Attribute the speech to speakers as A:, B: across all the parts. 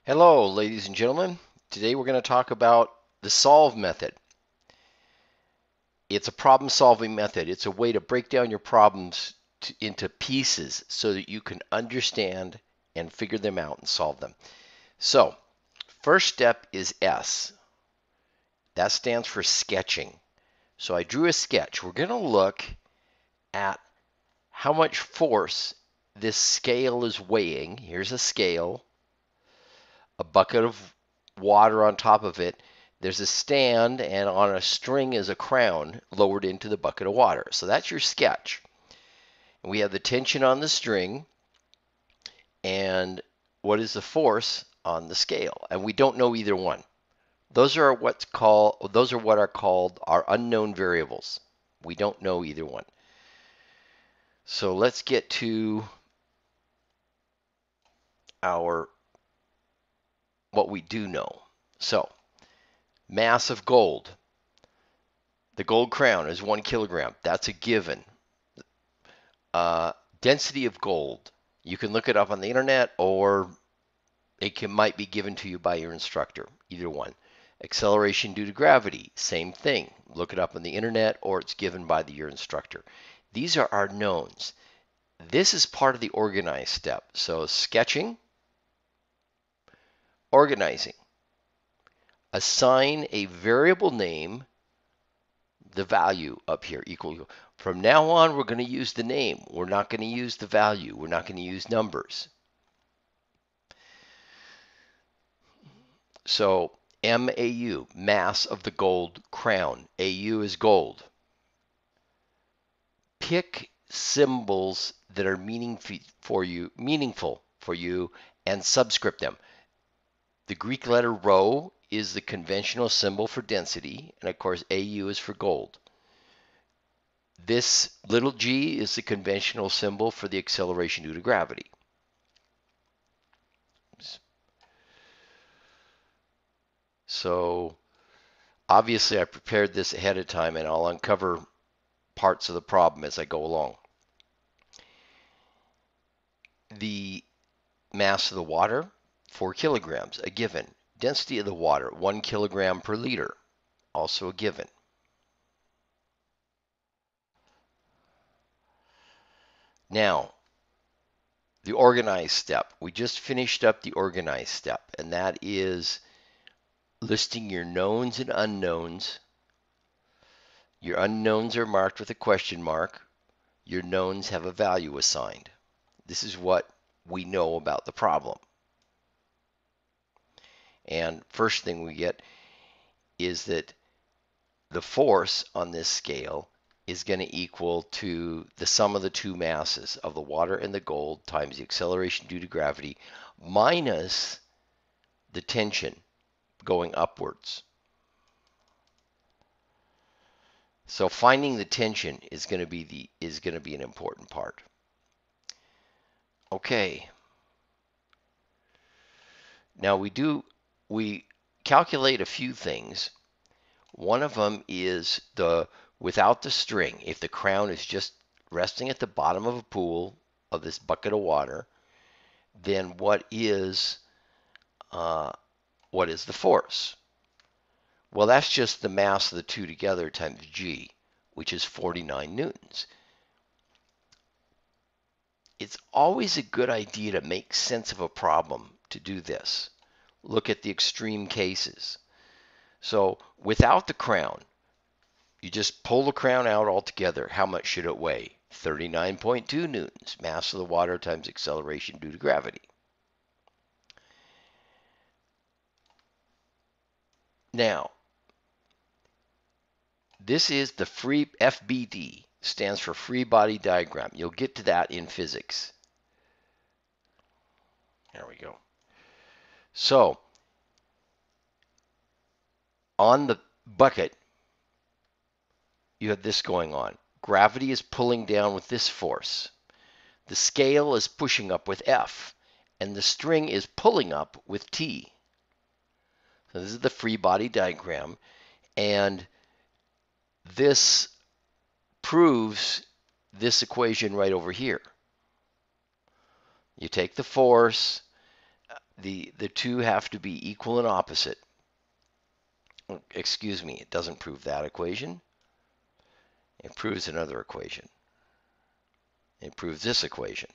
A: Hello, ladies and gentlemen. Today we're going to talk about the solve method. It's a problem-solving method. It's a way to break down your problems into pieces so that you can understand and figure them out and solve them. So, first step is S. That stands for sketching. So I drew a sketch. We're going to look at how much force this scale is weighing. Here's a scale, a bucket of water on top of it. There's a stand, and on a string is a crown lowered into the bucket of water. So that's your sketch. And we have the tension on the string, and what is the force on the scale? And we don't know either one. Those are what are called our unknown variables. We don't know either one. So let's get to our what we do know. So, mass of gold. The gold crown is 1 kilogram. That's a given. Density of gold. You can look it up on the internet, or might be given to you by your instructor. Either one. Acceleration due to gravity. Same thing. Look it up on the internet, or it's given by your instructor. These are our knowns. This is part of the organize step. So sketching, organizing. Assign a variable name, the value up here equal. From now on, we're going to use the name. We're not going to use the value. We're not going to use numbers. So MAU, mass of the gold crown. AU is gold. Pick symbols that are meaningful for you, and subscript them. The Greek letter rho is the conventional symbol for density, and of course AU is for gold. This little g is the conventional symbol for the acceleration due to gravity. So obviously I prepared this ahead of time, and I'll uncover parts of the problem as I go along. The mass of the water, 4 kilograms, a given. Density of the water, 1 kilogram per liter, also a given. Now, the organize step. We just finished up the organize step, and that is listing your knowns and unknowns. Your unknowns are marked with a question mark. Your knowns have a value assigned. This is what we know about the problem. And first thing we get is that the force on this scale is going to equal to the sum of the two masses of the water and the gold times the acceleration due to gravity minus the tension going upwards. So finding the tension is going to be an important part. Okay. Now we calculate a few things. One of them is without the string. If the crown is just resting at the bottom of a pool of this bucket of water, then what is the force? Well, that's just the mass of the two together times g, which is 49 newtons. It's always a good idea to make sense of a problem to do this. Look at the extreme cases. So without the crown, you just pull the crown out altogether. How much should it weigh? 39.2 newtons, mass of the water times acceleration due to gravity. Now, this is the free FBD, stands for free body diagram. You'll get to that in physics. There we go. So, on the bucket, you have this going on. Gravity is pulling down with this force. The scale is pushing up with F, and the string is pulling up with T. So this is the free body diagram, and this proves this equation right over here. You take the force the two have to be equal and opposite. Excuse me, it doesn't prove that equation. It proves another equation. It proves this equation.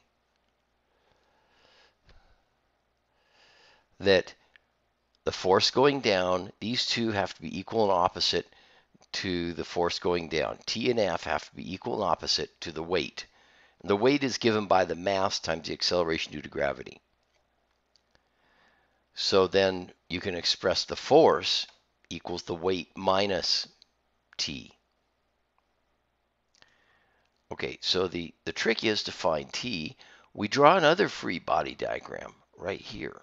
A: That the force going down, these two have to be equal and opposite to the force going down. T and F have to be equal and opposite to the weight. And the weight is given by the mass times the acceleration due to gravity. So then you can express the force equals the weight minus T. Okay, so the trick is to find T. We draw another free body diagram right here.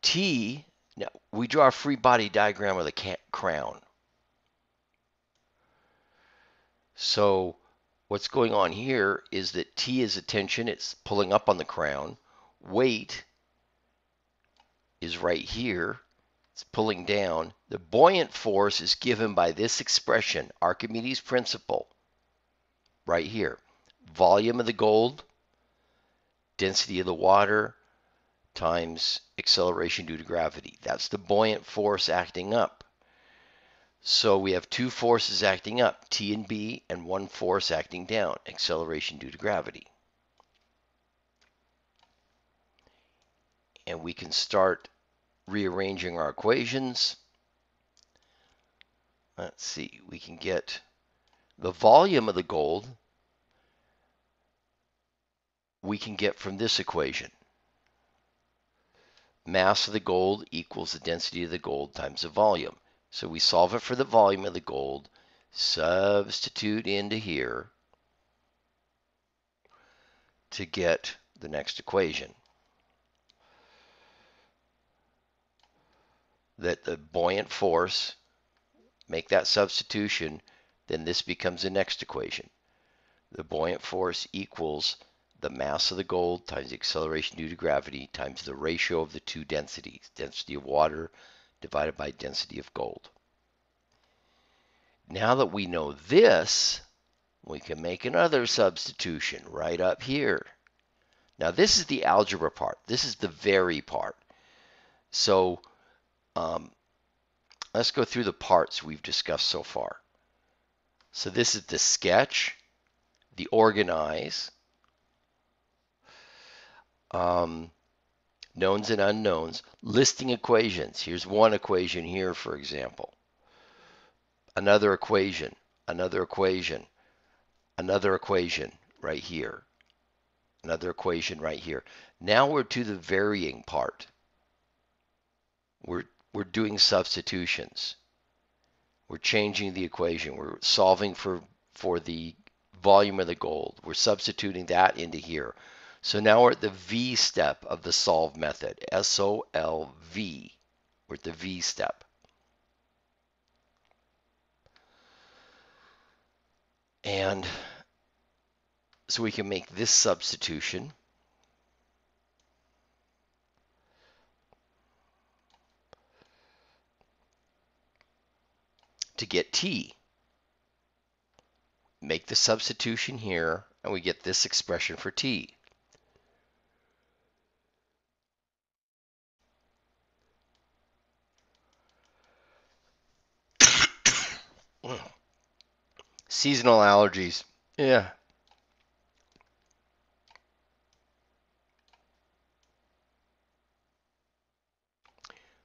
A: T, now we draw a free body diagram of the crown. So what's going on here is that T is a tension, it's pulling up on the crown. Weight is right here, it's pulling down. The buoyant force is given by this expression, Archimedes' principle, right here. Volume of the gold, density of the water, times acceleration due to gravity. That's the buoyant force acting up. So we have two forces acting up, T and B, and one force acting down, acceleration due to gravity. And we can start rearranging our equations. Let's see, we can get the volume of the gold, we can get from this equation. Mass of the gold equals the density of the gold times the volume. So we solve it for the volume of the gold, substitute into here to get the next equation. That the buoyant force, make that substitution, then this becomes the next equation. The buoyant force equals the mass of the gold times the acceleration due to gravity times the ratio of the two densities, density of water divided by density of gold. Now that we know this, we can make another substitution right up here. Now this is the algebra part. This is the vary part. So let's go through the parts we've discussed so far. So this is the sketch, the organize, knowns and unknowns, listing equations. Here's one equation here, for example. Another equation, another equation, another equation right here, another equation right here. Now we're to the varying part. We're doing substitutions. We're changing the equation. We're solving for the volume of the gold. We're substituting that into here. So now we're at the V step of the solve method. S-O-L-V. We're at the V step. And so we can make this substitution. To get T. Make the substitution here, and we get this expression for T. Seasonal allergies. Yeah.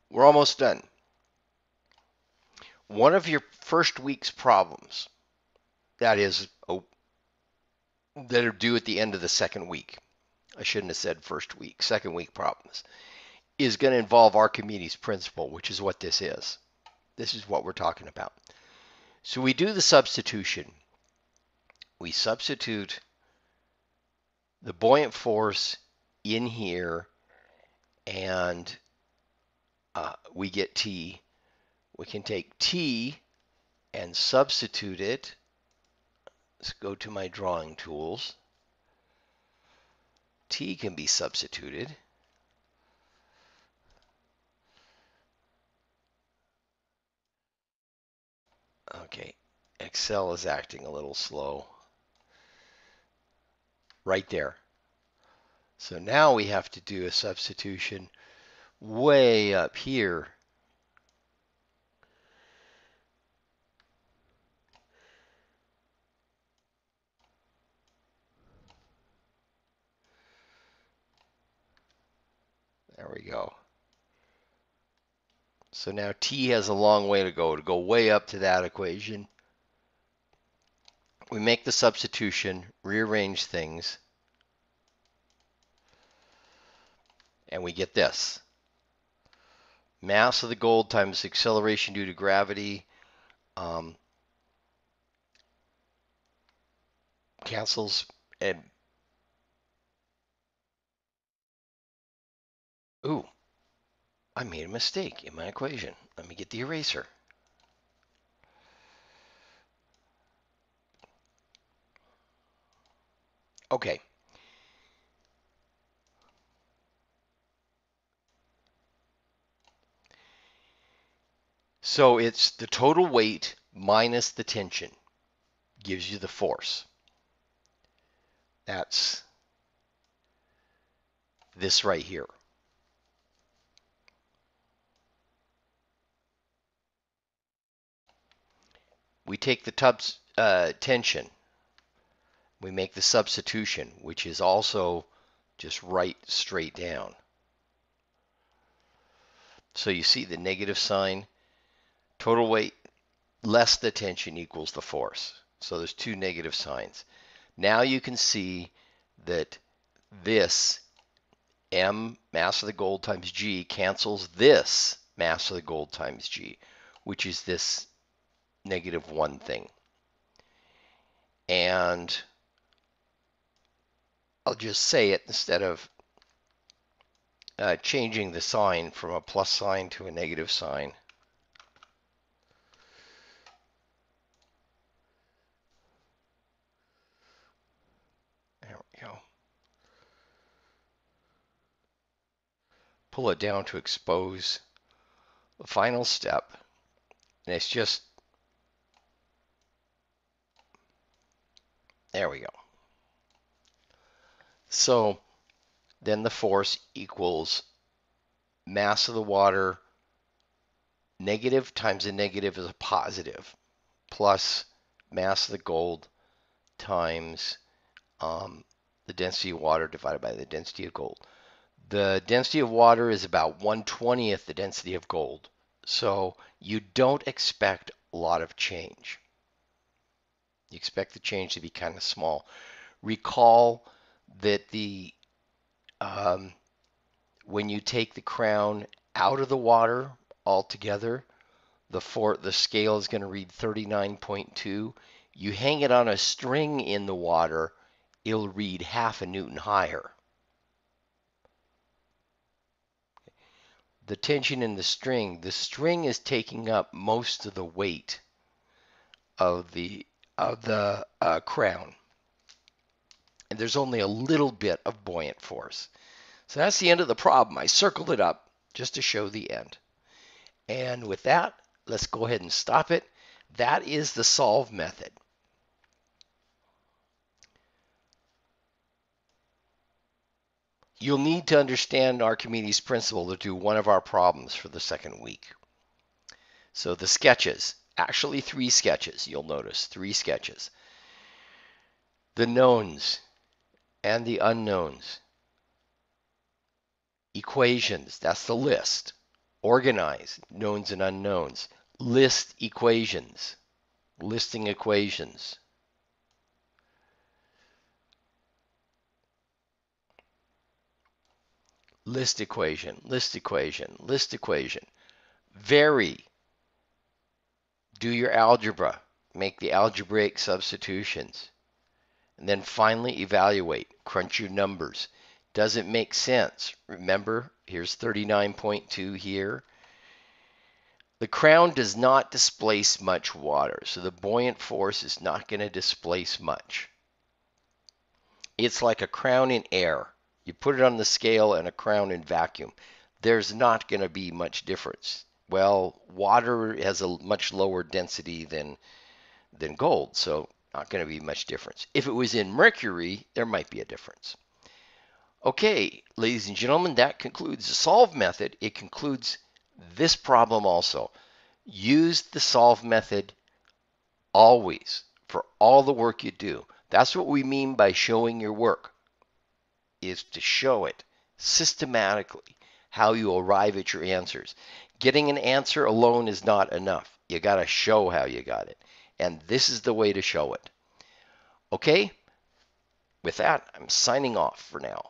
A: We're almost done. One of your first week's problems, that is, that are due at the end of the second week, I shouldn't have said first week, second week problems, is going to involve Archimedes' principle, which is what this is. This is what we're talking about. So we do the substitution. We substitute the buoyant force in here, and we get T. We can take T and substitute it. Let's go to my drawing tools. T can be substituted. Okay, Excel is acting a little slow. Right there. So now we have to do a substitution way up here. There we go. So now t has a long way to go way up to that equation. We make the substitution, rearrange things, and we get this. Mass of the gold times acceleration due to gravity cancels. And ooh, I made a mistake in my equation. Let me get the eraser. Okay. So it's the total weight minus the tension gives you the force. That's this right here. We take the tension. We make the substitution, which is also just right straight down. So you see the negative sign. Total weight less the tension equals the force. So there's two negative signs. Now you can see that this m mass of the gold times g cancels this mass of the gold times g, which is this -1 thing. And I'll just say it instead of changing the sign from a plus sign to a negative sign. There we go. Pull it down to expose the final step. And it's just, there we go. So then the force equals mass of the water, negative times a negative is a positive, plus mass of the gold times the density of water divided by the density of gold. The density of water is about 1/20th the density of gold. So you don't expect a lot of change. You expect the change to be kind of small. Recall that when you take the crown out of the water altogether, the scale is going to read 39.2. You hang it on a string in the water, it'll read half a Newton higher. The tension in the string is taking up most of the weight of the crown. And there's only a little bit of buoyant force. So that's the end of the problem. I circled it up just to show the end. And with that, let's go ahead and stop it. That is the solve method. You'll need to understand Archimedes' principle to do one of our problems for the second week. So the sketches, actually 3 sketches, you'll notice, 3 sketches. The knowns and the unknowns. Equations, that's the list. Organize, knowns and unknowns. List equations, listing equations. List equation, list equation, list equation. Vary. Do your algebra. Make the algebraic substitutions. And then finally evaluate. Crunch your numbers. Does it make sense? Remember, here's 39.2 here. The crown does not displace much water, so the buoyant force is not going to displace much. It's like a crown in air. You put it on the scale and a crown in vacuum. There's not going to be much difference. Well, water has a much lower density than gold, so not going to be much difference. If it was in mercury, there might be a difference. Okay, ladies and gentlemen, that concludes the solve method. It concludes this problem also. Use the solve method always for all the work you do. That's what we mean by showing your work, is to show it systematically how you arrive at your answers. Getting an answer alone is not enough. You got to show how you got it. And this is the way to show it. Okay? With that, I'm signing off for now.